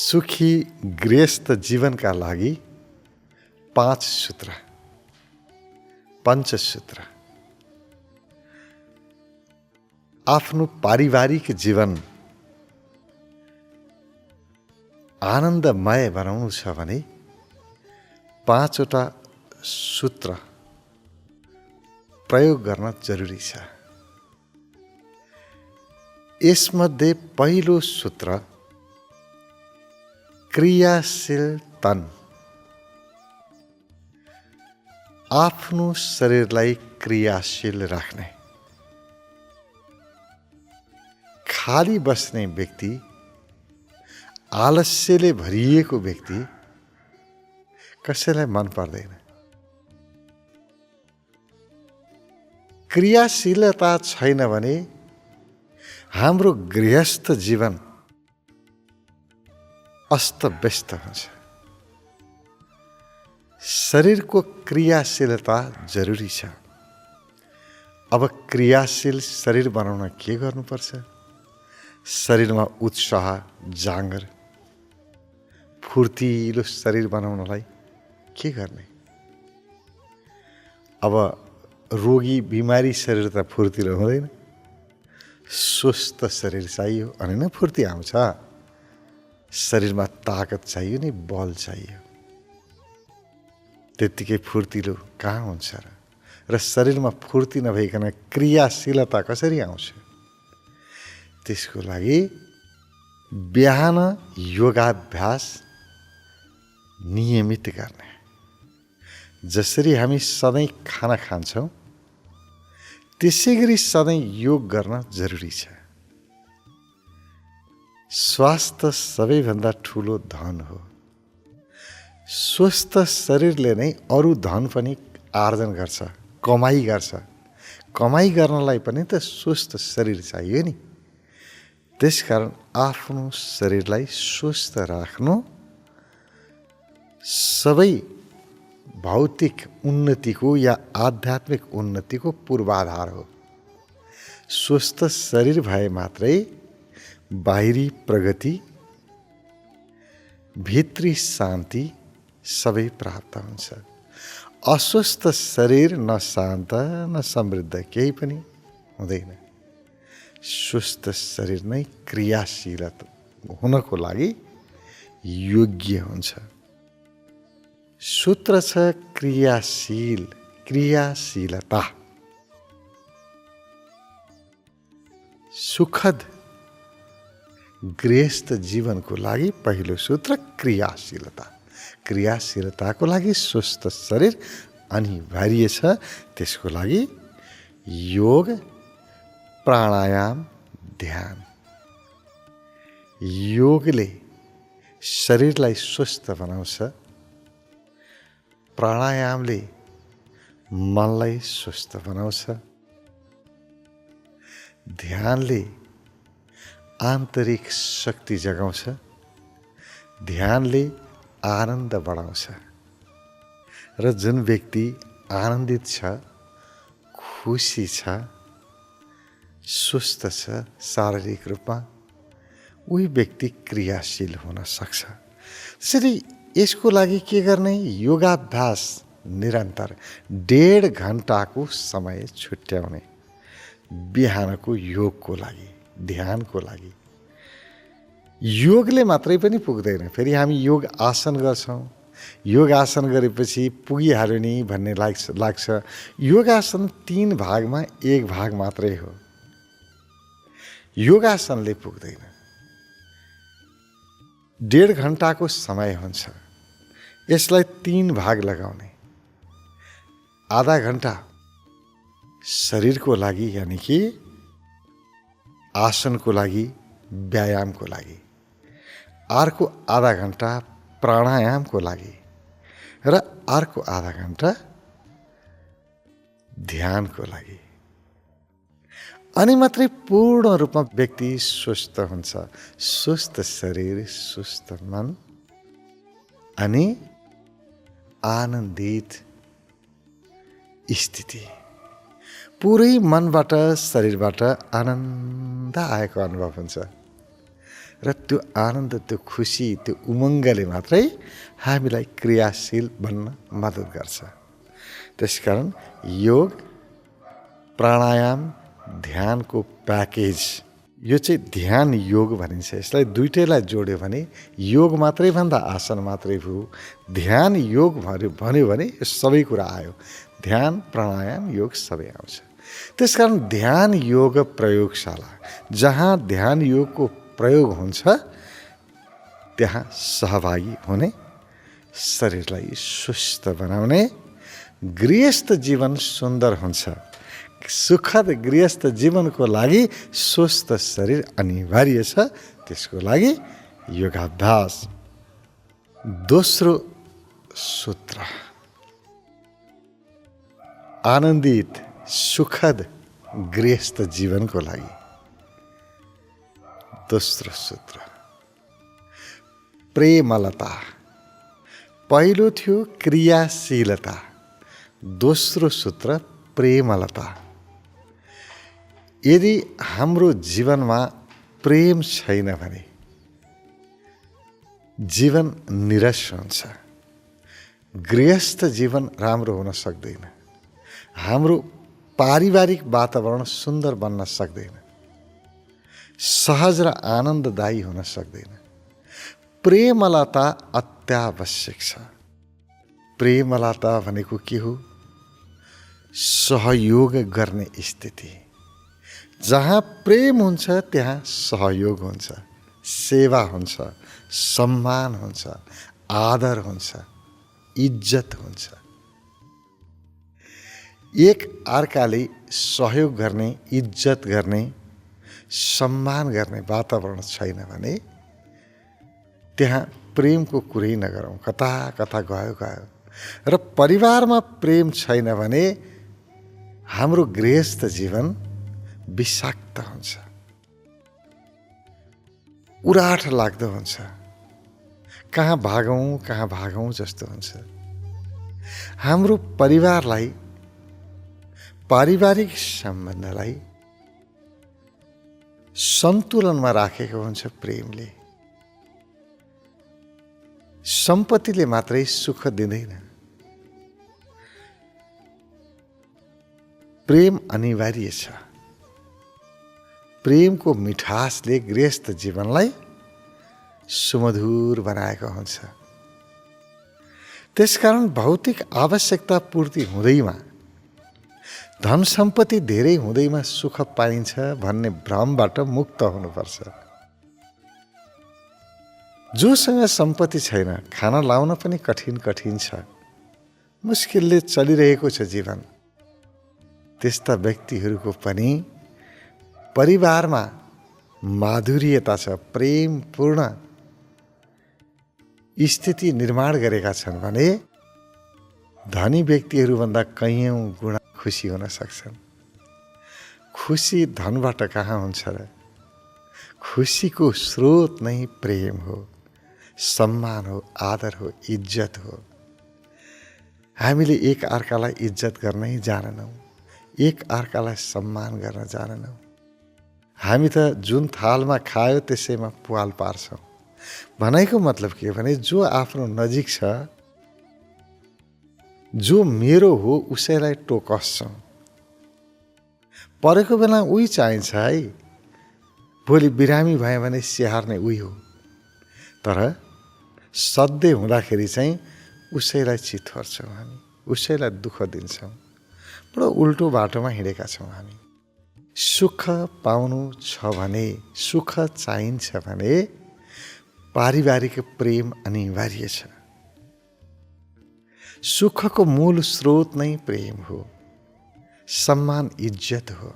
सुखी गृहस्थ जीवनका लागि 5 सूत्र, पञ्चसूत्र। आफ्नो पारिवारिक जीवन आनन्दमय बनाउनु छ भने 5 वटा सूत्र प्रयोग गर्न जरुरी छ। यसमध्ये पहिलो सूत्र क्रियाशील तन। आफ्नो शरीरलाई क्रियाशील राख्ने। खाली बस्ने व्यक्ति, आलस्यले भरिएको व्यक्ति कसैलाई मन पर्दैन। क्रियाशीलता छैन भने हाम्रो गृहस्थ जीवन अस्तव्यस्त हुन्छ। शरीरको क्रियाशीलता जरुरी छ। अब क्रियाशील शरीर बनाउन के गर्नुपर्छ? शरीरमा उत्साह, जाँगर, फुर्तिलो शरीर बनाउनलाई के गर्ने? अब रोगी बिमारी शरीर त फुर्तिलो हुँदैन। स्वस्थ शरीर चाहियो अनि नै फुर्ती आउँछ। शरीरमा ताकत चाहियो नि, बल चाहियो। त्यत्तिकै फुर्तिलो कहाँ हुन्छ र शरीरमा फुर्ती नभइकन क्रियाशीलता कसरी आउँछ? त्यसको लागि बिहान योगाभ्यास नियमित गर्ने। जसरी हामी सधैँ खाना खान्छौँ त्यसै गरी सधैँ योग गर्न जरुरी छ। स्वास्थ्य सबैभन्दा ठुलो धन हो। स्वस्थ शरीरले नै अरू धन पनि आर्जन गर्छ, कमाई गर्छ। कमाई गर्नलाई पनि त स्वस्थ शरीर चाहियो नि। त्यसकारण आफ्नो शरीरलाई स्वस्थ राख्नु सबै भौतिक उन्नतिको या आध्यात्मिक उन्नतिको पूर्वाधार हो। स्वस्थ शरीर भए मात्रै बाहिरी प्रगति, भित्री शान्ति सबै प्राप्त हुन्छ। अस्वस्थ शरीर न शान्त न समृद्ध केही पनि हुँदैन। स्वस्थ शरीर नै क्रियाशील हुनको लागि योग्य हुन्छ। सूत्र छ क्रियाशील, क्रियाशीलता। सुखद गृहस्थ जीवनको लागि पहिलो सूत्र क्रियाशीलता। क्रियाशीलताको लागि स्वस्थ शरीर अनिवार्य छ। त्यसको लागि योग, प्राणायाम, ध्यान। योगले शरीरलाई स्वस्थ बनाउँछ। प्राणायामले मनलाई स्वस्थ बनाउँछ। ध्यानले आन्तरिक शक्ति जगाउँछ। ध्यानले आनन्द बढाउँछ। र जुन व्यक्ति आनन्दित छ, खुसी छ, स्वस्थ छ शारीरिक रूपमा, उही व्यक्ति क्रियाशील हुन सक्छ। त्यसरी यसको लागि के गर्ने? योगाभ्यास निरन्तर 1.5 घण्टाको समय छुट्याउने। बिहानको योगको लागि, ध्यानको लागि। योगले मात्रै पनि पुग्दैन। फेरि हामी योग आसन गर्छौँ। योग आसन गरेपछि पुगिहाल्यो नि भन्ने लाग्छ। योगासन 3 भागमा 1 भाग मात्रै हो। योगासनले पुग्दैन। 1.5 घण्टाको समय हुन्छ। यसलाई 3 भाग लगाउने। आधा घण्टा शरीरको लागि यानि कि आसनको लागि, व्यायामको लागि। अर्को आधा घण्टा प्राणायामको लागि र अर्को आधा घण्टा ध्यानको लागि। अनि मात्रै पूर्ण रूपमा व्यक्ति स्वस्थ हुन्छ। स्वस्थ शरीर, स्वस्थ मन अनि आनन्दित स्थिति। पुरै मनबाट, शरीरबाट आनन्द आएको अनुभव हुन्छ। र त्यो आनन्द, त्यो खुसी, त्यो उमङ्गले मात्रै हामीलाई क्रियाशील बन्न मद्दत गर्छ। त्यसकारण योग, प्राणायाम, ध्यानको प्याकेज, यो चाहिँ ध्यान योग भनिन्छ। यसलाई दुईटैलाई जोड्यो भने योग मात्रै भन्दा आसन मात्रै भयो। ध्यान योग भन्यो भने यो सबै कुरा आयो। ध्यान, प्राणायाम, योग सबै आउँछ। त्यसकारण ध्यान योग प्रयोगशाला, जहाँ ध्यान योगको प्रयोग हुन्छ त्यहाँ सहभागी हुने, शरीरलाई स्वस्थ बनाउने, गृहस्थ जीवन सुन्दर हुन्छ। सुखद गृहस्थ जीवनको लागि स्वस्थ शरीर अनिवार्य छ। त्यसको लागि योगाभ्यास। दोस्रो सूत्र, आनन्दित सुखद गृहस्थ जीवनको लागि दोस्रो सूत्र प्रेमलता। पहिलो थियो क्रियाशीलता, दोस्रो सूत्र प्रेमलता। यदि हाम्रो जीवनमा प्रेम छैन भने जीवन निरस हुन्छ। गृहस्थ जीवन राम्रो हुन सक्दैन। हाम्रो पारिवारिक वातावरण सुन्दर बन्न सक्दैन। सहज र आनन्ददायी हुन सक्दैन। प्रेमलता अत्यावश्यक छ। प्रेमलता भनेको के हो? सहयोग गर्ने स्थिति। जहाँ प्रेम हुन्छ त्यहाँ सहयोग हुन्छ, सेवा हुन्छ, सम्मान हुन्छ, आदर हुन्छ, इज्जत हुन्छ। एक अर्काले सहयोग गर्ने, इज्जत गर्ने, सम्मान गर्ने वातावरण छैन भने त्यहाँ प्रेमको कुरै नगरौँ। कता कता गयो। र परिवारमा प्रेम छैन भने हाम्रो गृहस्थ जीवन विषाक्त हुन्छ, उराठ लाग्दो हुन्छ। कहाँ भागौँ जस्तो हुन्छ। हाम्रो परिवारलाई, पारिवारिक सम्बन्धलाई सन्तुलनमा राखेको हुन्छ प्रेमले। सम्पत्तिले मात्रै सुख दिँदैन। प्रेम अनिवार्य छ। प्रेमको मिठासले गृहस्थ जीवनलाई सुमधुर बनाएको हुन्छ। त्यसकारण भौतिक आवश्यकता पूर्ति हुँदैमा, धन सम्पत्ति धेरै हुँदैमा सुख पाइन्छ भन्ने भ्रमबाट मुक्त हुनुपर्छ। जोसँग सम्पत्ति छैन, खाना लाउन पनि कठिन छ, मुस्किलले चलिरहेको छ जीवन, त्यस्ता व्यक्तिहरूको पनि परिवारमा माधुर्यता छ, प्रेमपूर्ण स्थिति निर्माण गरेका छन् भने धनी व्यक्तिहरूभन्दा कैयौँ गुणा खुसी हुन सक्छन्। खुसी धनबाट कहाँ हुन्छ र? खुसीको स्रोत नै प्रेम हो, सम्मान हो, आदर हो, इज्जत हो। हामीले एक अर्कालाई इज्जत गर्नै जानेनौँ, एक अर्कालाई सम्मान गर्न जानेनौँ। हामी त जुन थालमा खायो त्यसैमा पुवाल पार्छौँ। भनाइको मतलब के भने जो आफ्नो नजिक छ, जो मेरो हो उसैलाई टोकस्छौँ। परेको बेला उही चाहिन्छ है, भोलि बिरामी भयो भने स्याहार्ने उही हो। तर सधैँ हुँदाखेरि चाहिँ उसैलाई चितर्छौँ हामी, उसैलाई दुःख दिन्छौँ। बडो उल्टो बाटोमा हिँडेका छौँ हामी। सुख पाउनु छ भने, सुख चाहिन्छ भने पारिवारिक प्रेम अनिवार्य छ। सुखको मूल स्रोत नै प्रेम हो, सम्मान, इज्जत हो।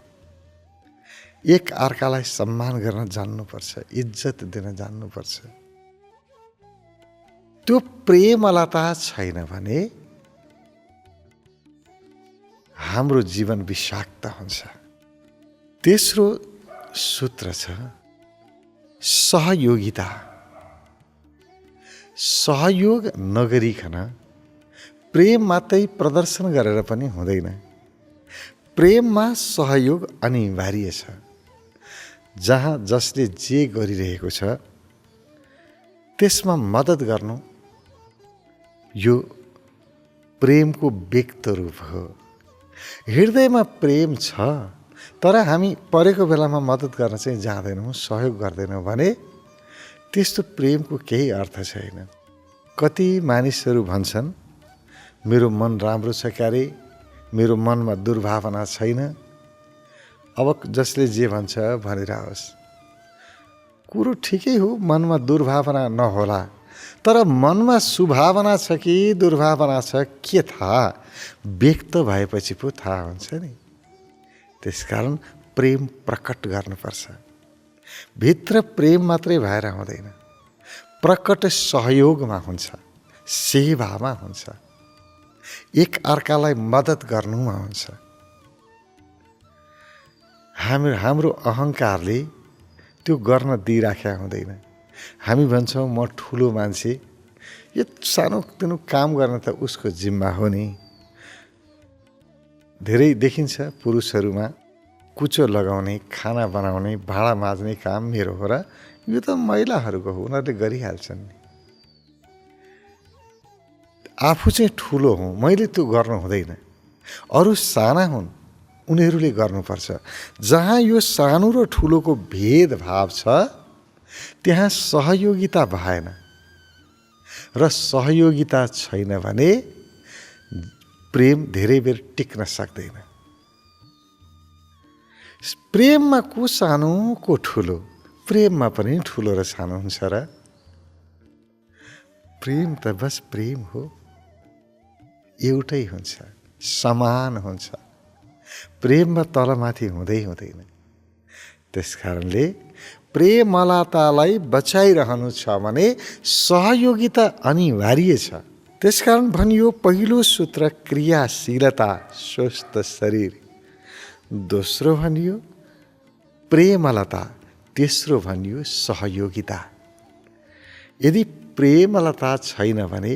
एक अर्कालाई सम्मान गर्न जान्नुपर्छ, इज्जत दिन जान्नुपर्छ। त्यो प्रेमलता छैन भने हाम्रो जीवन विषाक्त हुन्छ। तेस्रो सूत्र छ सहयोगिता। सहयोग नगरिकन प्रेम मात्रै प्रदर्शन गरेर पनि हुँदैन। प्रेममा सहयोग अनिवार्य छ। जहाँ जसले जे गरिरहेको छ त्यसमा मद्दत गर्नु यो प्रेमको व्यक्त रूप हो। हृदयमा प्रेम छ तर हामी परेको बेलामा मद्दत गर्न चाहिँ जाँदैनौँ, सहयोग गर्दैनौँ भने त्यस्तो प्रेमको केही अर्थ छैन। कति मानिसहरू भन्छन् मेरो मन राम्रो छ क्यारे, मेरो मनमा दुर्भावना छैन। अब जसले जे भन्छ भनिरहोस्, कुरो ठिकै हो, मनमा दुर्भावना नहोला, तर मनमा सुभावना छ कि दुर्भावना छ के थाहा, व्यक्त भएपछि पो थाहा हुन्छ नि। त्यसकारण प्रेम प्रकट गर्नुपर्छ। भित्र प्रेम मात्रै भएर हुँदैन, प्रकट सहयोगमा हुन्छ, सेवामा हुन्छ, एक अर्कालाई मद्दत गर्नुमा हुन्छ। हाम्रो अहङ्कारले त्यो गर्न दिइराखेका हुँदैन। हामी भन्छौँ म ठुलो मान्छे, यो सानोतिनो काम गर्न त उसको जिम्मा हो नि। धेरै देखिन्छ पुरुषहरूमा कुचो लगाउने, खाना बनाउने, भाँडा माझ्ने काम मेरो हो र यो त महिलाहरूको हो, उनीहरूले गरिहाल्छन् नि। आफू चाहिँ ठुलो हुँ, मैले त्यो गर्नु हुँदैन। अरू साना हुन्, उनीहरूले गर्नुपर्छ। जहाँ यो सानो र ठुलोको भेदभाव छ त्यहाँ सहयोगिता भएन, र सहयोगिता छैन भने प्रेम धेरै बेर टिक्न सक्दैन। प्रेममा को सानो को ठुलो, प्रेममा पनि ठुलो र सानो हुन्छ र? प्रेम त बस प्रेम हो, एउटै हुन्छ, समान हुन्छ। प्रेममा तलमाथि हुँदैन। त्यसकारणले प्रेमलतालाई बचाइरहनु छ भने सहयोगिता अनिवार्य छ। त्यसकारण भनियो पहिलो सूत्र क्रियाशीलता, स्वस्थ शरीर। दोस्रो भनियो प्रेमलता, तेस्रो भनियो सहयोगिता। यदि प्रेमलता छैन भने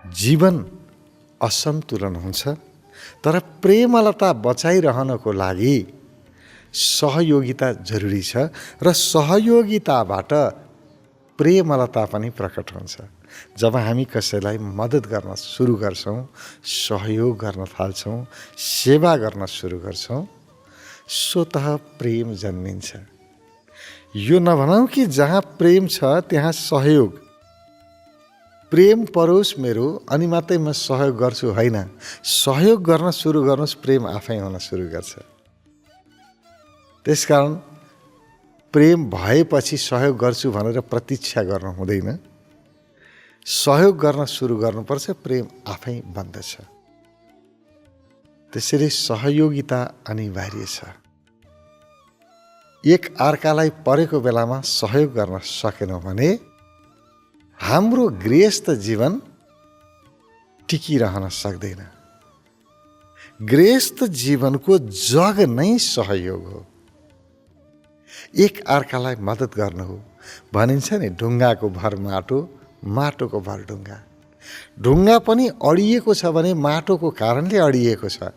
जीवन असन्तुलन हुन्छ। तर प्रेमलता बचाइरहनको लागि सहयोगिता जरुरी छ र सहयोगिताबाट प्रेमलता पनि प्रकट हुन्छ। जब हामी कसैलाई मद्दत गर्न सुरु गर्छौँ, सहयोग गर्न थाल्छौँ, सेवा गर्न सुरु गर्छौँ, स्वतः प्रेम जन्मिन्छ। यो नभनौँ कि जहाँ प्रेम छ त्यहाँ सहयोग, प्रेम परोस् मेरो अनि मात्रै म सहयोग गर्छु, होइन। सहयोग गर्न सुरु गर्नुहोस्, प्रेम आफै हुन सुरु गर्छ। त्यसकारण प्रेम भएपछि सहयोग गर्छु भनेर प्रतीक्षा गर्नु हुँदैन। सहयोग गर्न सुरु गर्नुपर्छ, प्रेम आफै बन्दछ। त्यसैले सहयोगिता अनिवार्य छ। एक अर्कालाई परेको बेलामा सहयोग गर्न सकेनौँ भने हाम्रो गृहस्थ जीवन टिकिरहन सक्दैन। गृहस्थ जीवनको जग नै सहयोग हो। एक अर्कालाई मद्दत गर्नु हो। भनिन्छ नि ढुङ्गाको भर माटो, माटोको भर ढुङ्गा। ढुङ्गा पनि अडिएको छ भने माटोको कारणले अडिएको छ,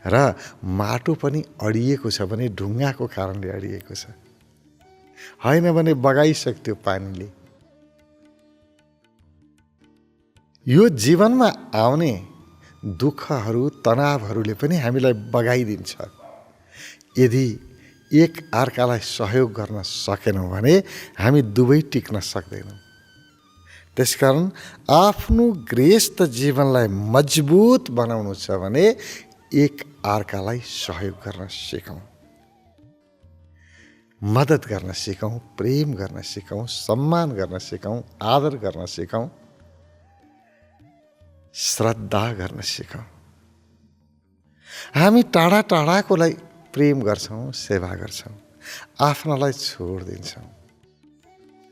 र माटो पनि अडिएको छ भने ढुङ्गाको कारणले अडिएको छ। होइन भने बगाइसक्थ्यो पानीले। यो जीवनमा आउने दुःखहरू, तनावहरूले पनि हामीलाई बगाइदिन्छ। यदि एक अर्कालाई सहयोग गर्न सकेनौँ भने हामी दुवै टिक्न सक्दैनौँ। त्यसकारण आफ्नो गृहस्थ जीवनलाई मजबुत बनाउनु छ भने एक अर्कालाई सहयोग गर्न सिकौँ, मद्दत गर्न सिकौँ, प्रेम गर्न सिकौँ, सम्मान गर्न सिकौँ, आदर गर्न सिकौँ, श्रद्धा गर्न सिकौँ। हामी टाढा टाढाकोलाई प्रेम गर्छौँ, सेवा गर्छौँ, आफ्नालाई छोडिदिन्छौँ।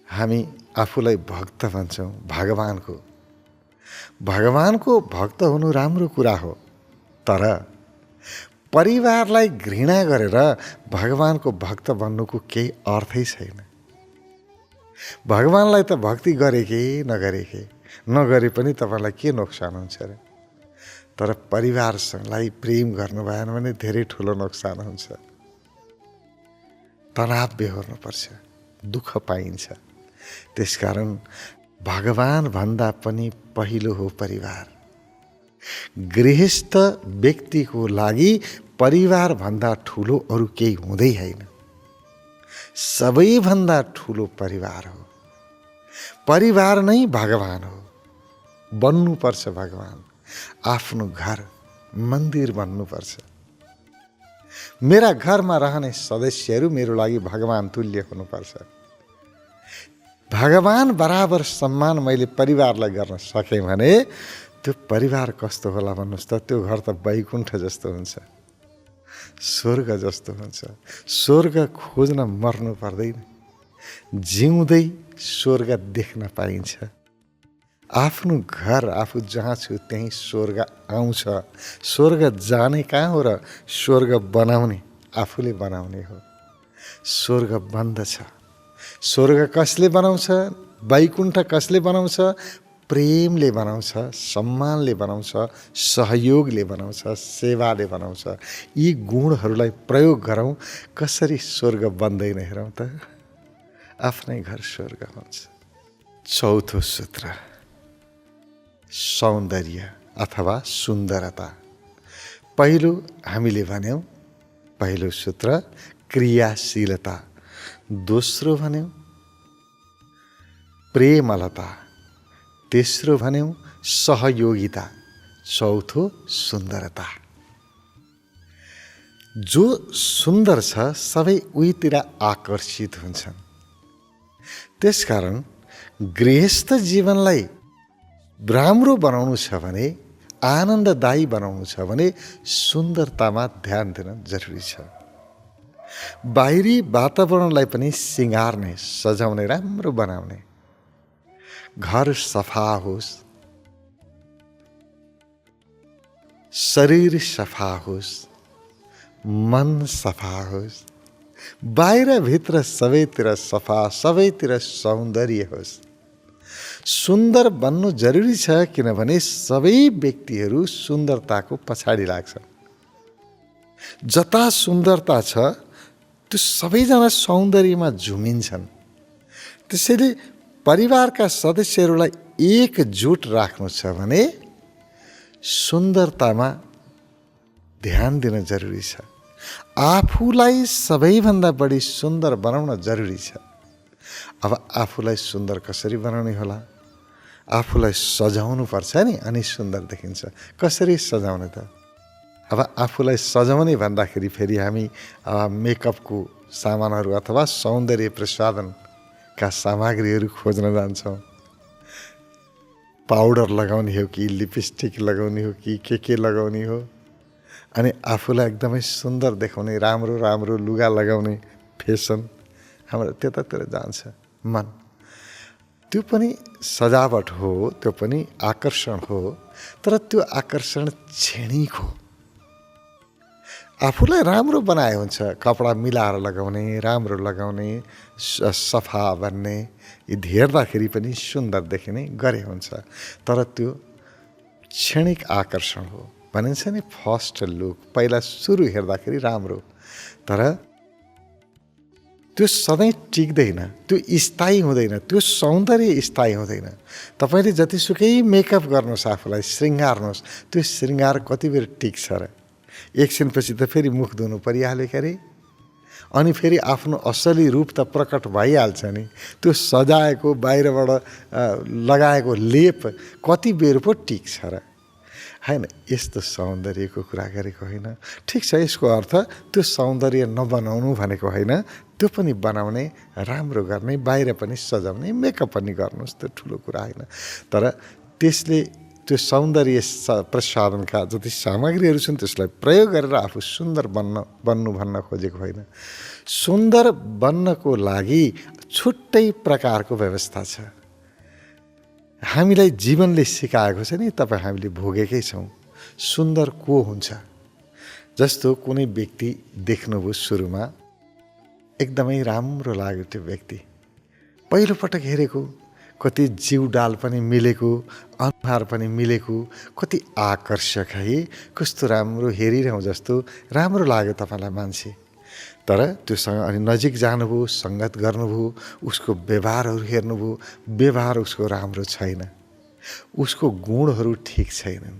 हामी आफूलाई भक्त भन्छौँ, भगवानको भक्त हुनु राम्रो कुरा हो। तर परिवारलाई घृणा गरेर भगवानको भक्त बन्नुको केही अर्थै छैन। भगवानलाई त भक्ति गरे कि नगरे पनि तपाईँलाई के नोक्सान हुन्छ र? तर परिवारसँगलाई प्रेम गर्नु भएन भने धेरै ठुलो नोक्सान हुन्छ। तनाव बेहोर्नुपर्छ, दुःख पाइन्छ। त्यसकारण भगवान भन्दा पनि पहिलो हो परिवार। गृहस्थ व्यक्तिको लागि परिवार भन्दा ठुलो अरू केही हुँदै होइन। सबैभन्दा ठुलो परिवार हो। परिवार नै भगवान हो। बन्नुपर्छ भगवान। आफ्नो घर मन्दिर बन्नुपर्छ। मेरा घरमा रहने सदस्यहरू मेरो लागि भगवान तुल्य हुनुपर्छ। भगवान बराबर सम्मान मैले परिवारलाई गर्न सकेँ भने त्यो परिवार कस्तो होला भन्नुहोस् त। त्यो घर त वैकुण्ठ जस्तो हुन्छ, स्वर्ग जस्तो हुन्छ। स्वर्ग खोज्न मर्नु पर्दैन, जिउँदै स्वर्ग देख्न पाइन्छ। आफ्नो घर आफू जहाँ छु त्यहीँ स्वर्ग आउँछ। स्वर्ग जाने कहाँ हो र स्वर्ग बनाउने आफूले बनाउने हो। स्वर्ग बन्दछ। स्वर्ग कसले बनाउँछ? वैकुण्ठ कसले बनाउँछ? प्रेमले बनाउँछ, सम्मानले बनाउँछ, सहयोगले बनाउँछ, सेवाले बनाउँछ। यी गुणहरूलाई प्रयोग गरौँ, कसरी स्वर्ग बन्दैन हेरौँ त। आफ्नै घर स्वर्ग हुन्छ। चौथो सूत्र सौन्दर्य अथवा सुन्दरता। पहिलो हामीले भन्यौँ, पहिलो सूत्र क्रियाशीलता, दोस्रो भन्यौँ प्रेमलता, तेस्रो भन्यौँ सहयोगिता, चौथो सुन्दरता। जो सुन्दर छ सबै उहीतिर आकर्षित हुन्छन्। त्यसकारण गृहस्थ जीवनलाई राम्रो बनाउनु छ भने, आनन्ददायी बनाउनु छ भने सुन्दरतामा ध्यान दिन जरुरी छ। बाहिरी वातावरणलाई पनि सिँगार्ने, सजाउने, राम्रो बनाउने। घर सफा होस्, शरीर सफा होस्, मन सफा होस्, बाहिर भित्र सबैतिर सफा, सबैतिर सौन्दर्य होस्। सुन्दर बन्नु जरुरी छ, किनभने सबै व्यक्तिहरू सुन्दरताको पछाडि लाग्छन्। जता सुन्दरता छ त्यो सबैजना सौन्दर्यमा झुमिन्छन्। त्यसैले परिवारका सदस्यहरूलाई एकजुट राख्नु छ भने सुन्दरतामा ध्यान दिन जरुरी छ। आफूलाई सबैभन्दा बढी सुन्दर बनाउन जरुरी छ। अब आफूलाई सुन्दर कसरी बनाउने होला? आफूलाई सजाउनु पर्छ नि, अनि सुन्दर देखिन्छ। कसरी सजाउने त? अब आफूलाई सजाउने भन्दाखेरि फेरि हामी मेकअपको सामानहरू अथवा सौन्दर्य प्रसाधनका सामग्रीहरू खोज्न जान्छौँ। पाउडर लगाउने हो कि लिपस्टिक लगाउने हो कि के लगाउने हो, अनि आफूलाई एकदमै सुन्दर देखाउने राम्रो राम्रो लुगा लगाउने फेसन हाम्रो त्यतातिर जान्छ मन। त्यो पनि सजावट हो, त्यो पनि आकर्षण हो, तर त्यो आकर्षण क्षणिक हो। आफूलाई राम्रो बनाए हुन्छ। कपडा मिलाएर लगाउने, राम्रो लगाउने, सफा बन्ने, यी हेर्दाखेरि पनि सुन्दर देखिने गरे हुन्छ। तर त्यो क्षणिक आकर्षण हो। भनिन्छ नि फर्स्ट लुक, पहिला सुरु हेर्दाखेरि राम्रो, तर त्यो सधैँ टिक्दैन, त्यो स्थायी हुँदैन, त्यो सौन्दर्य स्थायी हुँदैन। तपाईँले जतिसुकै मेकअप गर्नुहोस्, आफूलाई श्रृङ्गार्नुहोस्, त्यो श्रृङ्गार कति बेर टिक्छ र? एकछिनपछि त फेरि मुख धुनु परिहाल्यो के अरे, अनि फेरि आफ्नो असली रूप त प्रकट भइहाल्छ नि। त्यो सजाएको बाहिरबाट लगाएको लेप कति बेर पो टिक्छ र? होइन, यस्तो सौन्दर्यको कुरा गरेको होइन। ठिक छ, यसको अर्थ त्यो सौन्दर्य नबनाउनु भनेको होइन, त्यो पनि बनाउने, राम्रो गर्ने, बाहिर पनि सजाउने, मेकअप पनि गर्नुहोस्, त्यो ठुलो कुरा होइन। तर त्यसले त्यो सौन्दर्य प्रसाधनका जति सामग्रीहरू छन् त्यसलाई प्रयोग गरेर आफू सुन्दर बन्नु भन्न खोजेको होइन। सुन्दर बन्नको लागि छुट्टै प्रकारको व्यवस्था छ। हामीलाई जीवनले सिकाएको छ नि, तपाईँ हामीले भोगेकै छौँ। सुन्दर को हुन्छ? जस्तो कुनै व्यक्ति देख्नुभयो, सुरुमा एकदमै राम्रो लाग्यो त्यो व्यक्ति, पहिलोपटक हेरेको, कति जिउडाल पनि मिलेको, अनुहार पनि मिलेको, कति आकर्षक है, कस्तो राम्रो हेरिरहँ जस्तो राम्रो लाग्यो तपाईँलाई मान्छे। तर त्योसँग अनि नजिक जानुभयो, सङ्गत गर्नुभयो, उसको व्यवहारहरू हेर्नुभयो, व्यवहार उसको राम्रो छैन, उसको गुणहरू ठिक छैनन्,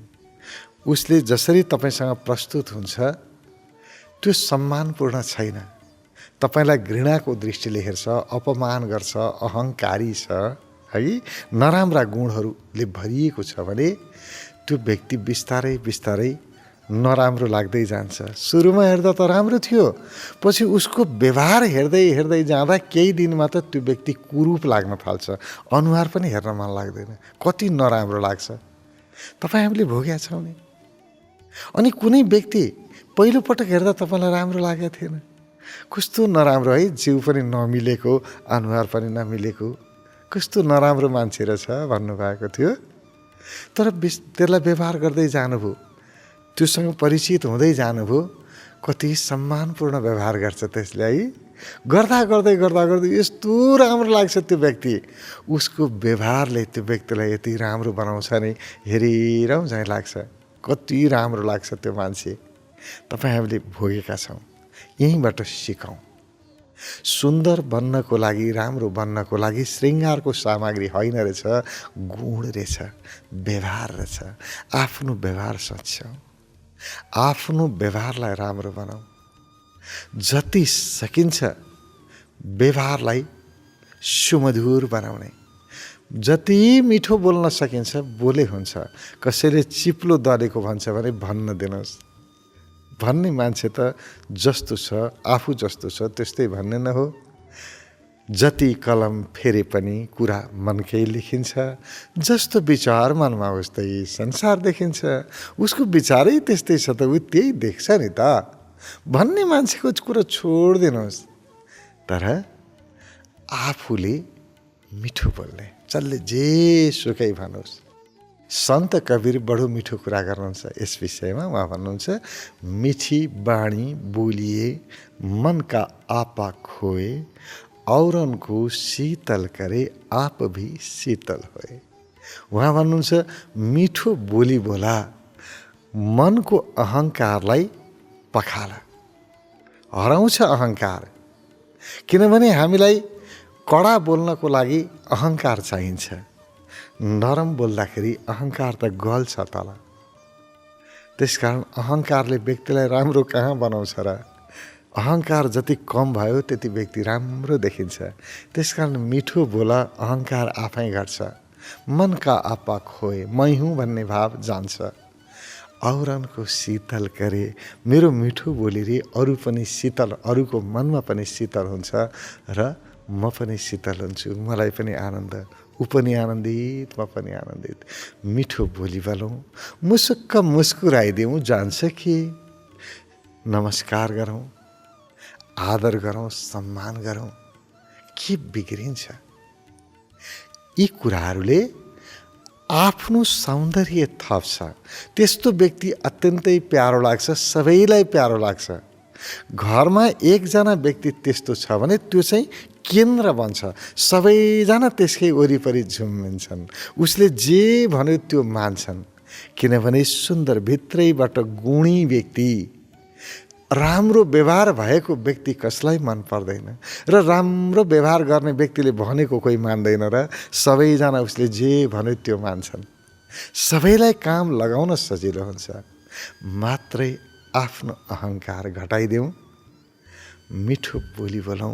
उसले जसरी तपाईँसँग प्रस्तुत हुन्छ त्यो सम्मानपूर्ण छैन, तपाईँलाई घृणाको दृष्टिले हेर्छ, अपमान गर्छ, अहङ्कारी छ है, नराम्रा गुणहरूले भरिएको छ भने त्यो व्यक्ति बिस्तारै बिस्तारै नराम्रो लाग्दै जान्छ। सुरुमा हेर्दा त राम्रो थियो, पछि उसको व्यवहार हेर्दै हेर्दै जाँदा केही दिनमा त त्यो व्यक्ति कुरूप लाग्न थाल्छ, अनुहार पनि हेर्न मन लाग्दैन, कति नराम्रो लाग्छ। तपाईँ हामीले भोगेका छौँ नि। अनि कुनै व्यक्ति पहिलोपटक हेर्दा तपाईँलाई राम्रो लागेको थिएन, कस्तो नराम्रो है, जिउ पनि नमिलेको, अनुहार पनि नमिलेको, कस्तो नराम्रो मान्छे रहेछ भन्नुभएको थियो। तर त्यसलाई व्यवहार गर्दै जानुभयो, त्योसँग परिचित हुँदै जानुभयो, कति सम्मानपूर्ण व्यवहार गर्छ त्यसले है। गर्दा गर्दै गर्दा गर्दै यस्तो राम्रो लाग्छ त्यो व्यक्ति, उसको व्यवहारले त्यो व्यक्तिलाई यति राम्रो बनाउँछ नि, हेरिरहँ झैँ लाग्छ, कति राम्रो लाग्छ त्यो मान्छे। तपाईँ हामीले भोगेका छौँ, यहीँबाट सिकौँ। सुन्दर बन्नको लागि, राम्रो बन्नको लागि श्रृङ्गारको सामग्री होइन रहेछ, गुण रहेछ, व्यवहार रहेछ। आफ्नो व्यवहार सोच्छौँ, आफ्नो व्यवहारलाई राम्रो बनाऊ, जति सकिन्छ व्यवहारलाई सुमधुर बनाउने, जति मिठो बोल्न सकिन्छ बोले हुन्छ। कसैले चिप्लो दलेको भन्छ भने भन्न दिनुहोस्, भन्ने मान्छे त जस्तो छ, आफू जस्तो छ त्यस्तै भन्ने न हो। जति कलम फेरे पनि कुरा मनकै लेखिन्छ, जस्तो विचार मनमा उस्तै संसार देखिन्छ। उसको विचारै त्यस्तै छ त ऊ त्यही देख्छ नि त भन्ने मान्छेको कुरा छोडिदिनुहोस्। तर आफूले मिठो बोल्ने, जसले जे सुकै भनोस्। सन्त कवीर बडो मिठो कुरा गर्नुहुन्छ यस विषयमा। उहाँ भन्नुहुन्छ, मिठी बाणी बोलिए मनका आपा खोए, औरनको शीतल करे आप भी शीतल होए। उहाँ भन्नुहुन्छ, मिठो बोली बोला, मनको अहङ्कारलाई पखाला, हराउँछ अहङ्कार। किनभने हामीलाई कडा बोल्नको लागि अहङ्कार चाहिन्छ, नरम बोल्दाखेरि अहङ्कार त गल्छ तल। त्यसकारण अहङ्कारले व्यक्तिलाई राम्रो कहाँ बनाउँछ र? अहङ्कार जति कम भयो त्यति व्यक्ति राम्रो देखिन्छ। त्यसकारण मिठो बोला, अहङ्कार आफै घट्छ। मनका आपा खोए, मै हुँ भन्ने भाव जान्छ। औरनको शीतल करे, मेरो मिठो बोलीले अरू पनि शीतल, अरूको मनमा पनि शीतल हुन्छ र म पनि शीतल हुन्छु, मलाई पनि आनन्द, ऊ पनि आनन्दित, म पनि आनन्दित। मिठो बोली बोलौँ, मुसुक्क मुस्कुराइदिउँ, जान्छ कि नमस्कार गरौँ, आदर गरौँ, सम्मान गरौँ, के बिग्रिन्छ? यी कुराहरूले आफ्नो सौन्दर्य थप्छ। त्यस्तो व्यक्ति अत्यन्तै प्यारो लाग्छ, सबैलाई प्यारो लाग्छ। घरमा एकजना व्यक्ति त्यस्तो छ भने त्यो चाहिँ केन्द्र बन्छ, सबैजना त्यसकै वरिपरि झुम्मिन्छन्, उसले जे भन्यो त्यो मान्छन्। किनभने सुन्दर भित्रैबाट गुणी व्यक्ति, राम्रो व्यवहार भएको व्यक्ति कसलाई मन पर्दैन र राम्रो व्यवहार गर्ने व्यक्तिले भनेको कोही मान्दैन र सबैजना उसले जे भन्यो त्यो मान्छन्। सबैलाई काम लगाउन सजिलो हुन्छ, मात्रै आफ्नो अहङ्कार घटाइदेऊ, मिठो बोली बोलौँ,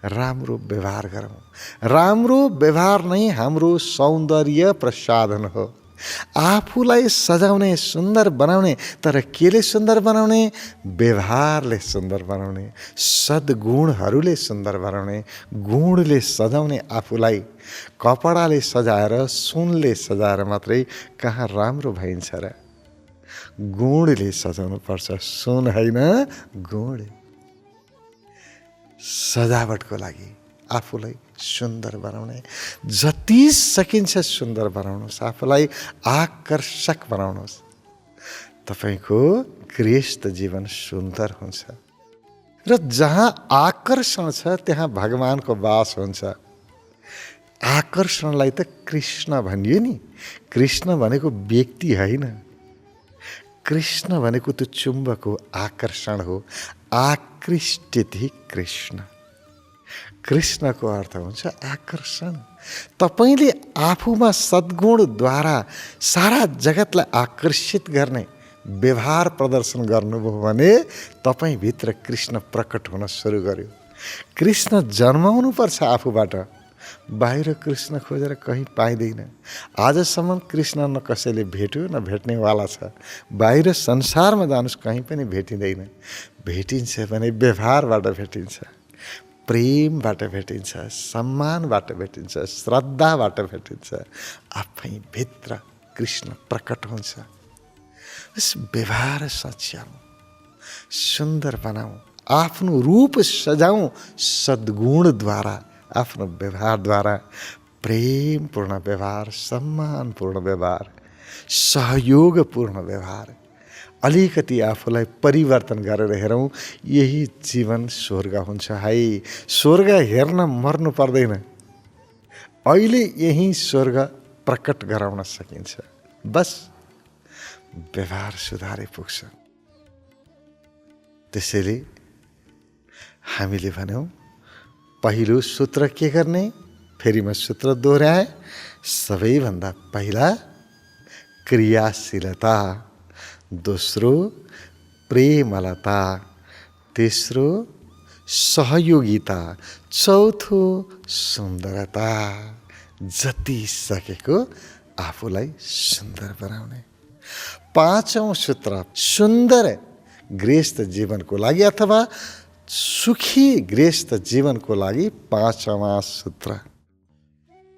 राम्रो व्यवहार गरौँ। राम्रो व्यवहार नै हाम्रो सौन्दर्य प्रसाधन हो। आफूलाई सजाउने, सुन्दर बनाउने। तर केले सुन्दर बनाउने? व्यवहारले सुन्दर बनाउने, सद्गुणहरूले सुन्दर बनाउने, गुणले सजाउने आफूलाई। कपडाले सजाएर, सुनले सजाएर मात्रै कहाँ राम्रो भइन्छ र? गुणले सजाउनु पर्छ, सुन होइन, गुण। सजावटको लागि आफूलाई सुन्दर बनाउने, जति सकिन्छ सुन्दर बनाउनुहोस्, आफूलाई आकर्षक बनाउनुहोस्। तपाईँको गृहस्थ जीवन सुन्दर हुन्छ र जहाँ आकर्षण छ त्यहाँ भगवानको वास हुन्छ। आकर्षणलाई त कृष्ण भनियो नि। कृष्ण भनेको व्यक्ति होइन, कृष्ण भनेको त्यो चुम्बक हो, आकर्षण हो। आकृष्टिति कृष्ण। कृष्णको अर्थ हुन्छ आकर्षण। तपाईले आफूमा सद्गुणद्वारा सारा जगतलाई आकर्षित गर्ने व्यवहार प्रदर्शन गर्नुभयो भने तपाईभित्र कृष्ण प्रकट हुन सुरु गर्यो। कृष्ण जन्माउनु पर्छ आफूबाट। बाहिर कृष्ण खोजेर कहीँ पाइँदैन। आजसम्म कृष्ण न कसैले भेट्यो न भेट्नेवाला छ। बाहिर संसारमा जानुस् कहीँ पनि भेटिँदैन। भेटिन्छ भने व्यवहारबाट भेटिन्छ, प्रेमबाट भेटिन्छ, सम्मानबाट भेटिन्छ, श्रद्धाबाट भेटिन्छ। आफैभित्र कृष्ण प्रकट हुन्छ। यस व्यवहार सच्याउँ, सुन्दर बनाऊँ, आफ्नो रूप सजाऊँ सद्गुणद्वारा, आफ्नो व्यवहारद्वारा। प्रेमपूर्ण व्यवहार, सम्मानपूर्ण व्यवहार, सहयोगपूर्ण व्यवहार। अलिकति आफूलाई परिवर्तन गरेर हेरौँ, यही जीवन स्वर्ग हुन्छ। हाई स्वर्ग हेर्न मर्नु पर्दैन। अहिले यही स्वर्ग प्रकट गराउन सकिन्छ। बस व्यवहार सुधारे पुग्छ। त्यसैले हामीले भन्यौँ पहिलो सूत्र के गर्ने? फेरि म सूत्र दोहोऱ्याएँ। सबैभन्दा पहिला क्रियाशीलता, दोस्रो प्रेमलता, तेस्रो सहयोगिता, चौथो सुन्दरता। जति सकेको आफूलाई सुन्दर बनाउने। पाँचौं सूत्र सुन्दर गृहस्थ जीवनको लागि अथवा सुखी गृहस्थ जीवनको लागि पाँचौं सूत्र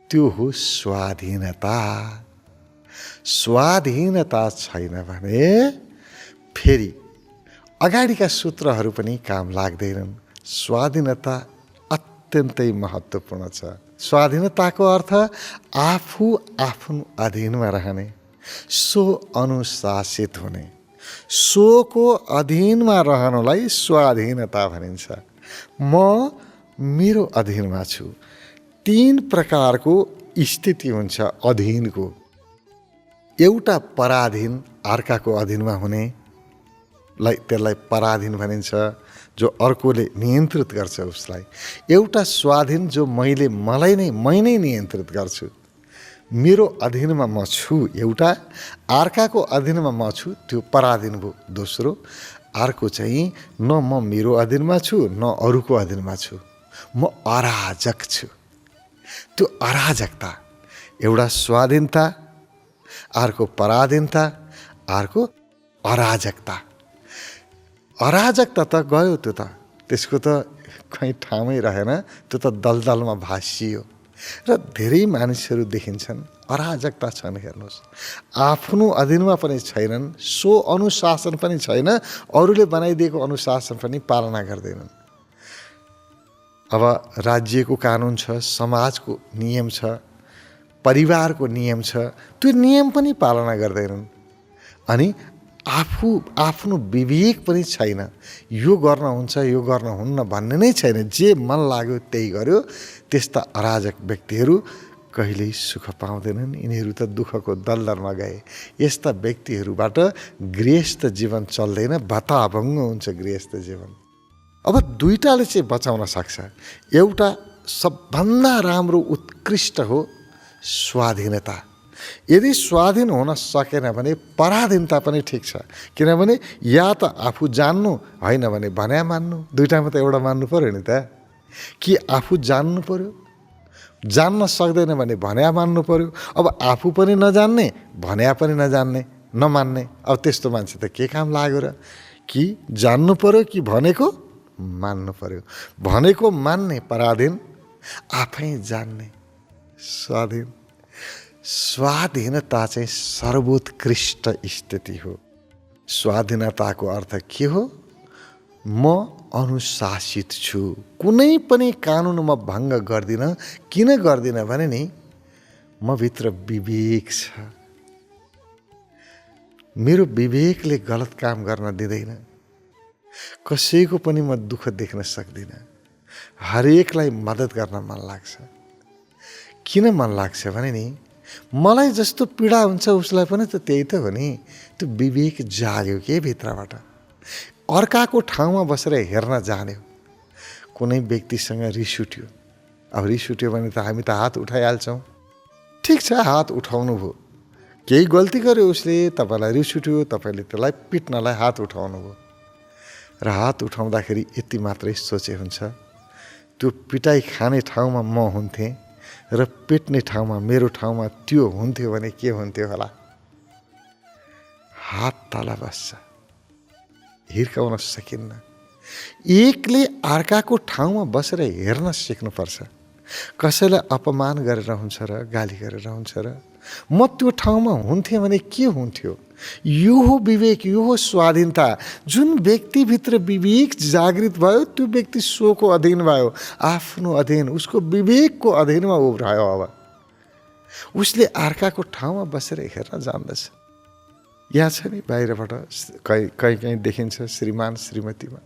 त्यो हो स्वाधीनता। स्वाधीनता छैन भने फेरि अगाडिका सूत्रहरू पनि काम लाग्दैनन्। स्वाधीनता अत्यन्तै महत्त्वपूर्ण छ। स्वाधीनताको अर्थ आफू आफ्नो अधीनमा रहने, सो अनुशासित हुने। सोको अधीनमा रहनुलाई स्वाधीनता भनिन्छ। म मेरो अधीनमा छु। तीन प्रकारको स्थिति हुन्छ अधीनको। एउटा पराधीन, अर्काको अधीनमा हुने, त्यसलाई पराधीन भनिन्छ, जो अर्कोले नियन्त्रित गर्छ उसलाई। एउटा स्वाधीन, जो मै नै नियन्त्रित गर्छु। मेरो अधीनमा म छु एउटा, अर्काको अधीनमा म छु, त्यो पराधीन भयो। दोस्रो अर्को चाहिँ न म मेरो अधीनमा छु न अरूको अधीनमा छु, म अराजक छु। त्यो अराजकता, एउटा स्वाधीनता, अर्को पराधीनता, अर्को अराजकता। अराजकता त गयो, त्यो त त्यसको त कहीँ ठाउँमै रहेन, त्यो त दलदलमा भासियो। र धेरै मानिसहरू देखिन्छन् अराजकता छन्। हेर्नुहोस्, आफ्नो अधीनमा पनि छैनन्, सो अनुशासन पनि छैन, अरूले बनाइदिएको अनुशासन पनि पालना गर्दैनन्। अब राज्यको कानुन छ, समाजको नियम छ, परिवारको नियम छ, त्यो नियम पनि पालना गर्दैनन्। अनि आफ्नो विवेक पनि छैन। यो गर्न हुन्छ, यो गर्न हुन्न भन्ने नै छैन। जे मन लाग्यो त्यही गर्यो। त्यस्ता अराजक व्यक्तिहरू कहिल्यै सुख पाउँदैनन्। यिनीहरू त दुःखको दलदलमा गए। यस्ता व्यक्तिहरूबाट गृहस्थ जीवन चल्दैन, भताभङ्ग हुन्छ गृहस्थ जीवन। अब दुईटाले चाहिँ बचाउन सक्छ। एउटा सबभन्दा राम्रो उत्कृष्ट हो स्वाधीनता। यदि स्वाधीन हुन सकेन भने पराधीनता पनि ठिक छ। किनभने या त आफू जान्नु, होइन भने भन्या मान्नु। दुईटामा त एउटा मान्नु पर्यो नि त। कि आफू जान्नु पर्यो, जान्न सक्दैन भने भन्या मान्नु पर्यो। अब आफू पनि नजान्ने, भन्या पनि नमान्ने, अब त्यस्तो मान्छे त के काम लाग्यो र? कि जान्नु पर्यो कि भनेको मान्नु पर्यो। भनेको मान्ने पराधीन, आफै जान्ने स्वाधीन। स्वाधीनता चाहिँ सर्वोत्कृष्ट स्थिति हो। स्वाधीनताको अर्थ के हो? म अनुशासित छु, कुनै पनि कानुन म भङ्ग गर्दिनँ। किन गर्दिनँ भने नि म भित्र विवेक छ। मेरो विवेकले गलत काम गर्न दिँदैन। कसैको पनि म दुःख देख्न सक्दिनँ। हरेकलाई मद्दत गर्न मन लाग्छ। किन मन लाग्छ भने नि मलाई जस्तो पीडा हुन्छ उसलाई पनि त त्यही त हो नि। त्यो विवेक जाग्यो के भित्रबाट। अर्काको ठाउँमा बसेर हेर्न जान्यो। कुनै व्यक्तिसँग रिस उठ्यो, अब रिस उठ्यो भने त हामी त हात उठाइहाल्छौँ। ठिक छ, हात उठाउनु भयो, केही गल्ती गर्यो उसले, तपाईँलाई रिस उठ्यो, तपाईँले त्यसलाई पिट्नलाई हात उठाउनु भयो। र हात उठाउँदाखेरि यति मात्रै सोचे हुन्छ, त्यो पिटाइ खाने ठाउँमा म हुन्थेँ र पिट्ने ठाउँमा मेरो ठाउँमा त्यो हुन्थ्यो भने के हुन्थ्यो होला। हात तल बस्छ, हिर्काउन सकिन्न। एकले अर्काको ठाउँमा बसेर हेर्न सिक्नुपर्छ। कसैलाई अपमान गरेर हुन्छ र गाली गरेर हुन्छ र म त्यो ठाउँमा हुन्थेँ भने के हुन्थ्यो। यो हो विवेक, यो हो स्वाधीनता। जुन व्यक्तिभित्र विवेक जागृत भयो त्यो व्यक्ति स्वको अधीन भयो, आफ्नो अधीन, उसको विवेकको अधीनमा उभ्रायो। अब उसले अर्काको ठाउँमा बसेर हेर्न जान्दछ। यहाँ छ नि बाहिरबाट कहीँ देखिन्छ श्रीमान श्रीमतीमा,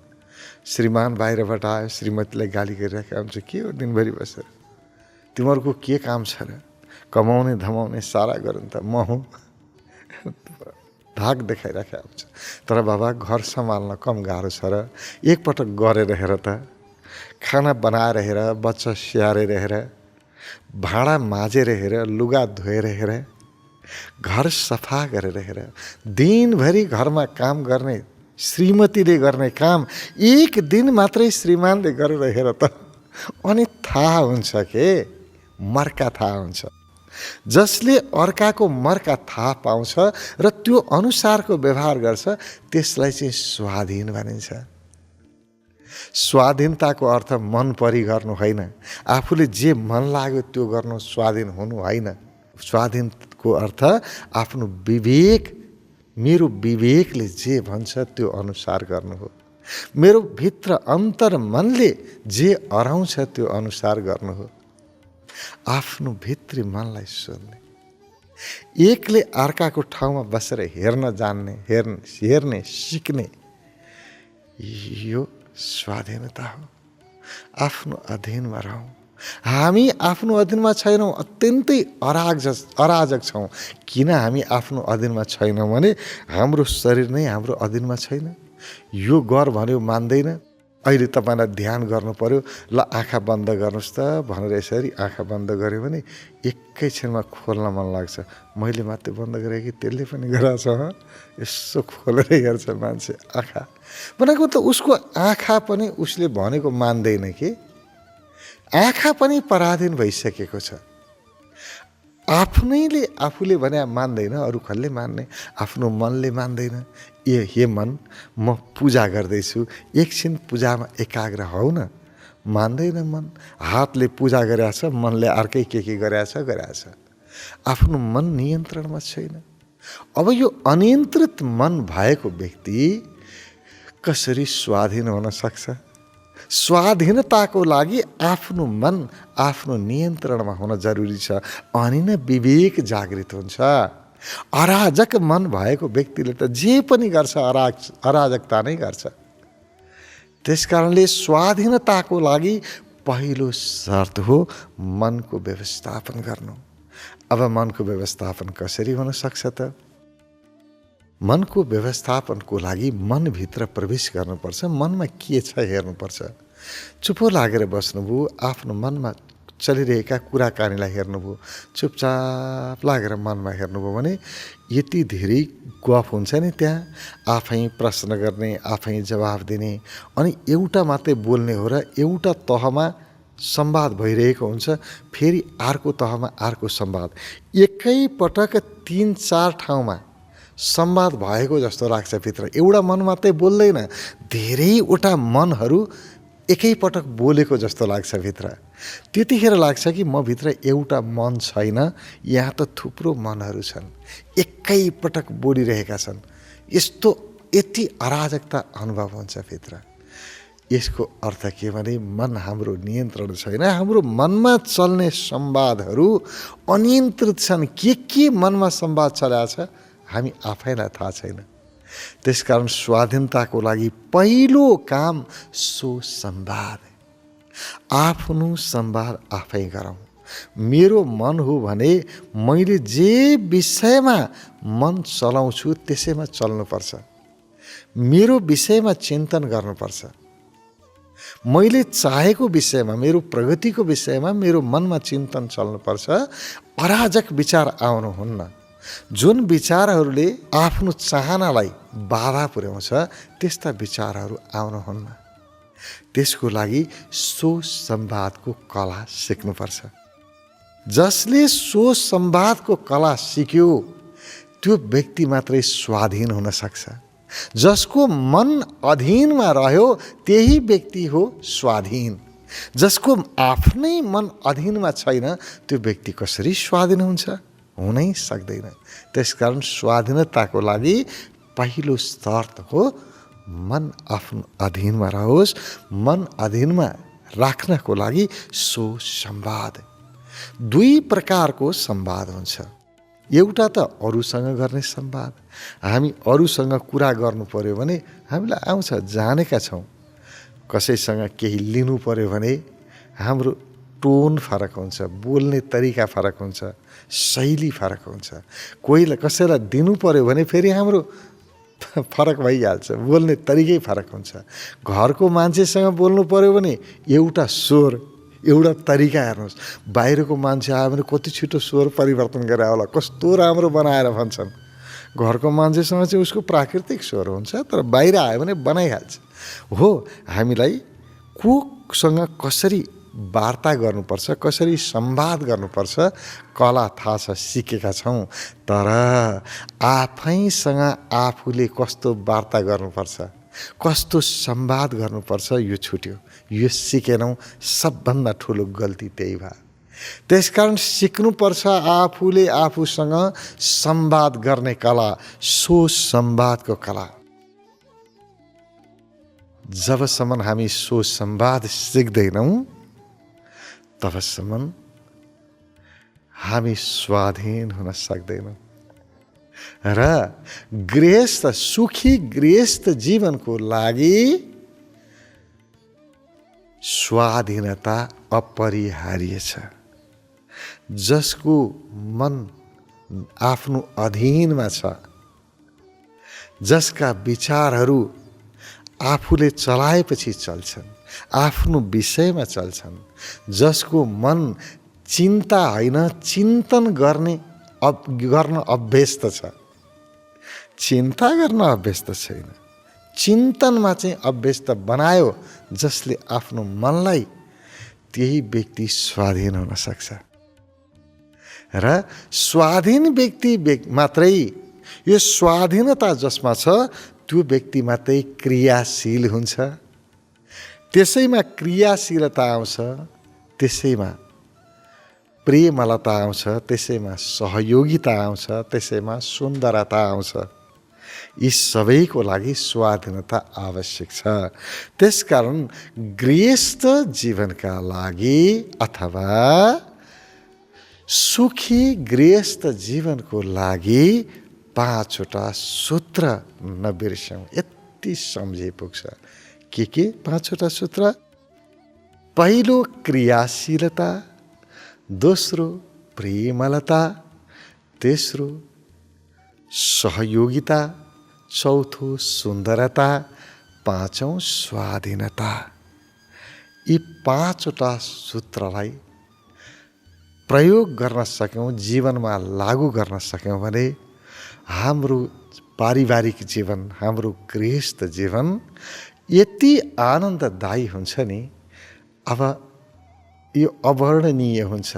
श्रीमान बाहिरबाट आयो, श्रीमतीलाई गाली गरिरहेको हुन्छ, के हो दिनभरि बसेर, तिमीहरूको के काम छ र, कमाउने धमाउने सारा गरौँ त म हुँ, धाक देखाइराखेको हुन्छ। तर बाबा घर सम्हाल्न कम गाह्रो छ र एकपटक गरेर हेर त। खाना बनाएर हेर, बच्चा स्याहारेर हेर, भाँडा माझेर हेर, लुगा धोएर हेर, घर सफा गरेर हेर। दिनभरि घरमा काम गर्ने श्रीमतीले गर्ने काम एक दिन मात्रै श्रीमानले गरेर हेर त, अनि थाहा हुन्छ के मर्का थाहा हुन्छ। जसले अर्काको मर्का थाहा पाउँछ र त्यो अनुसारको व्यवहार गर्छ त्यसलाई चाहिँ स्वाधीन भनिन्छ। स्वाधीनताको अर्थ मन परी गर्नु होइन, आफूले जे मन लाग्यो त्यो गर्नु स्वाधीन हुनु होइन। स्वाधीनको अर्थ आफ्नो विवेक, मेरो विवेकले जे भन्छ त्यो अनुसार गर्नु हो, मेरो भित्र अन्तर मनले जे अराउँछ त्यो अनुसार गर्नु हो। आफ्नो भित्री मनलाई सुन्ने, एकले अर्काको ठाउँमा बसेर हेर्न जान्ने, हेर्ने सिक्ने, यो स्वाधीनता हो। आफ्नो अधीनमा रहौँ। हामी आफ्नो अधीनमा छैनौँ, अत्यन्तै अराजक छौँ। किन हामी आफ्नो अधीनमा छैनौँ भने हाम्रो शरीर नै हाम्रो अधीनमा छैन। यो गर भन्यो मान्दैन। अहिले तपाईँलाई ध्यान गर्नु पर्यो, ल आँखा बन्द गर्नुहोस् त भनेर यसरी आँखा बन्द गऱ्यो भने एकैछिनमा खोल्न मन लाग्छ। मैले मात्रै बन्द गरेँ कि त्यसले पनि गराएको छ, यसो खोलेर हेर्छ मान्छे आँखा। भनेको त उसको आँखा पनि उसले भनेको मान्दैन कि, आँखा पनि पराधीन भइसकेको छ। आफ्नैले आफूले भने मान्दैन, अरू कसले मान्ने, आफ्नो मनले मान्दैन। हे मन, म पूजा गर्दैछु, एकछिन पूजामा एकाग्र हौ न, मान्दैन मन। हातले पूजा गरेछ, मनले अर्कै के गरेछ। आफ्नो मन नियन्त्रणमा छैन। अब यो अनियन्त्रित मन भएको व्यक्ति कसरी स्वाधीन हुन सक्छ? स्वाधीनताको लागि आफ्नो मन आफ्नो नियन्त्रणमा हुन जरुरी छ, अनि नै विवेक जागृत हुन्छ। अराजक मन भएको व्यक्तिले त जे पनि गर्छ अराजकता नै गर्छ। त्यसकारणले स्वाधीनताको लागि पहिलो शर्त हो मनको व्यवस्थापन गर्नु। अब मनको व्यवस्थापन कसरी हुन सक्छ त? मनको व्यवस्थापनको लागि मनभित्र प्रवेश गर्नुपर्छ। मनमा के छ हेर्नुपर्छ। चुपो लागेर बस्नुभयो, आफ्नो मनमा चलिरहेका कुराकानीलाई हेर्नुभयो, चुपचाप लागेर मनमा हेर्नुभयो भने यति धेरै गफ हुन्छ नि त्यहाँ। आफै प्रश्न गर्ने, आफै जवाफ दिने, अनि एउटा मात्रै बोल्ने हो र एउटा तहमा संवाद भइरहेको हुन्छ, फेरि अर्को तहमा अर्को संवाद। एकैपटक 3-4 ठाउँमा संवाद भएको जस्तो लाग्छ भित्र। एउटा मन मात्रै बोल्दैन, धेरैवटा मनहरू एकैपटक बोलेको जस्तो लाग्छ भित्र। त्यतिखेर लाग्छ कि म भित्र एउटा मन छैन, यहाँ त थुप्रो मनहरू छन्, एकैपटक बोलिरहेका छन्। यति अराजकता अनुभव हुन्छ भित्र। यसको अर्थ के भने मन हाम्रो नियन्त्रण छैन। हाम्रो मनमा चल्ने संवादहरू अनियन्त्रित छन्। के मनमा संवाद चलेको छ हामी आफैलाई थाहा छैन। त्यसकारण स्वाधीनताको लागि पहिलो काम सुसंवाद। आफ्नो संवाद आफै गरौँ। मेरो मन हो भने मैले जे विषयमा मन चलाउँछु त्यसैमा चल्नुपर्छ। मेरो विषयमा चिन्तन गर्नुपर्छ। मैले चाहेको विषयमा, मेरो प्रगतिको विषयमा मेरो मनमा चिन्तन चल्नुपर्छ। अराजक विचार आउनुहुन्न। जुन विचारहरूले आफ्नो चाहनालाई बाधा पुर्याउँछ त्यस्ता विचारहरू आउनुहुन्न। त्यसको लागि सोच संवादको कला सिक्नुपर्छ। जसले सोच संवादको कला सिक्यो त्यो व्यक्ति मात्रै स्वाधीन हुन सक्छ। जसको मन अधीनमा रह्यो त्यही व्यक्ति हो स्वाधीन। जसको आफ्नै मन अधीनमा छैन त्यो व्यक्ति कसरी स्वाधीन हुन्छ? हुनै सक्दैन। त्यसकारण स्वाधीनताको लागि पहिलो शर्त हो मन आफ्नो अधीनमा रहोस्। मन अधीनमा राख्नको लागि सोच संवाद। दुई प्रकारको संवाद हुन्छ। एउटा त अरूसँग गर्ने संवाद। हामी अरूसँग कुरा गर्नु पर्यो भने हामीलाई आउँछ, जानेका छौँ। कसैसँग केही लिनु पर्यो भने हाम्रो टोन फरक हुन्छ, बोल्ने तरिका फरक हुन्छ, शैली फरक हुन्छ। कोहीलाई कसैलाई दिनु पर्यो भने फेरि हाम्रो फरक भइहाल्छ, बोल्ने तरिकै फरक हुन्छ। घरको मान्छेसँग बोल्नु पर्यो भने एउटा स्वर, एउटा तरिका हेर्नुहोस्। बाहिरको मान्छे आयो भने कति छिटो स्वर परिवर्तन गरेर होला, कस्तो राम्रो बनाएर भन्छन्। घरको मान्छेसँग चाहिँ उसको प्राकृतिक स्वर हुन्छ, तर बाहिर आयो भने बनाइहाल्छ। हो, हामीलाई कोसँग कसरी वार्ता गर्नुपर्छ, कसरी संवाद गर्नुपर्छ कला थाहा छ, सिकेका छौँ। तर आफैसँग आफूले कस्तो वार्ता गर्नुपर्छ, कस्तो संवाद गर्नुपर्छ यो छुट्यो, यो सिकेनौँ। सबभन्दा ठुलो गल्ती त्यही भयो। त्यसकारण सिक्नुपर्छ आफूले आफूसँग संवाद गर्ने कला, सोच संवादको कला। जबसम्म हामी सोच संवाद सिक्दैनौँ तबसम्म हामी स्वाधीन हुन सक्दैनौँ। र गृहस्थ, सुखी गृहस्थ जीवनको लागि स्वाधीनता अपरिहार्य छ। जसको मन आफ्नो अधीनमा छ, जसका विचारहरू आफूले चलाएपछि चल्छन्, आफ्नो विषयमा चल्छन्, जसको मन चिन्ता होइन चिन्तन गर्न अभ्यस्त छ। चिन्ता गर्न अभ्यस्त छैन, चिन्तनमा चाहिँ अभ्यस्त बनायो जसले आफ्नो मनलाई, त्यही व्यक्ति स्वाधीन हुन सक्छ। र स्वाधीन व्यक्ति मात्रै, यो स्वाधीनता जसमा छ त्यो व्यक्ति मात्रै क्रियाशील हुन्छ। त्यसैमा क्रियाशीलता आउँछ, त्यसैमा प्रेमलता आउँछ, त्यसैमा सहयोगिता आउँछ, त्यसैमा सुन्दरता आउँछ। यी सबैको लागि स्वाधीनता आवश्यक छ। त्यसकारण गृहस्थ जीवनका लागि अथवा सुखी गृहस्थ जीवनको लागि 5वटा सूत्र नबिर्सौँ। यति सम्झे पुग्छ। के 5वटा सूत्र? पहिलो क्रियाशीलता, दोस्रो प्रेमलता, तेस्रो सहयोगिता, चौथो सुन्दरता, 5औं स्वाधीनता। यी 5वटा सूत्रलाई प्रयोग गर्न सक्यौँ, जीवनमा लागू गर्न सक्यौँ भने हाम्रो पारिवारिक जीवन, हाम्रो गृहस्थ जीवन यति आनन्ददायी हुन्छ नि। अब यो अवर्णनीय हुन्छ,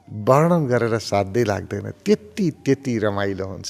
वर्णन गरेर साध्यै लाग्दैन, त्यति रमाइलो हुन्छ।